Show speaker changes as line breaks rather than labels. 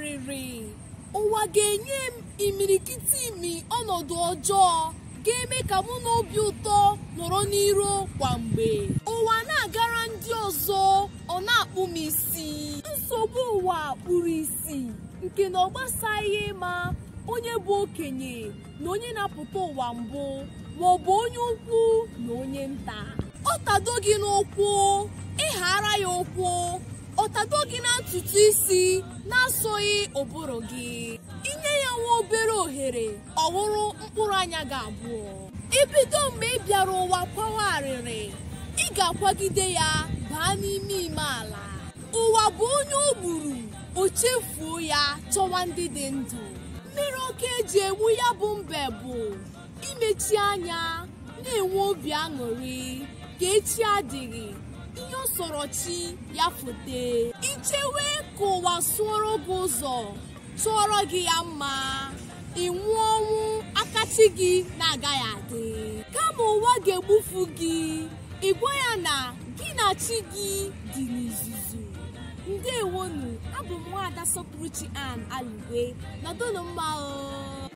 karịrị. Ụwa ga-enye m imirikiti imi ọnọdụ ọjọọ ga-eme ka mụ na obi ụtọ nọrọ n'iro kwa mgbe. Ụwa na-agara ndị ọzọ ọ na-akpụ m isi. Nsogbu ụwa kpụrụ isi nke na ọ gbasaghị ma onye bụ okenye na onye na-apụta ụwa mbụ ma ọ bụ onye ukwu na onye nta. Ọ tado gị n'ụkwụ ịghara ya ụkwụ, ọ tado gị na ntutu isi na-asọghị ụbụrụ gị. Inye ya nwa obere ohere ọ hụrụ mkpụrụ anya gị abụọ. Ibido mgbe ị bịara ụwa kwawa arịrị, ị ga-akwagide ya baa n'ime ime ala. Ụwa bụ onye o gburu o chefuo ya chọwa ndị dị ndụ. Mmiri ọkụ eji egbu ya bụ mbe bụ imechi anya na-enwe obi aṅụrị ka echi adịghị, ihe ọ sọrọ chi ya fote. Ichewe ka ụwa sụọrọ gị ụzọ tụọrọ gị ya mma, ịnwụ ọnwụ akachi gị na-agaghị adị. Kama ụwa ga-egbufu gị, ịgwa ya na gị na chi gị dị n'izuzu. Ndewonu, abụ m Nwaada Sọpụrụchi Ann Aligwe. Nọdụnụ mma o.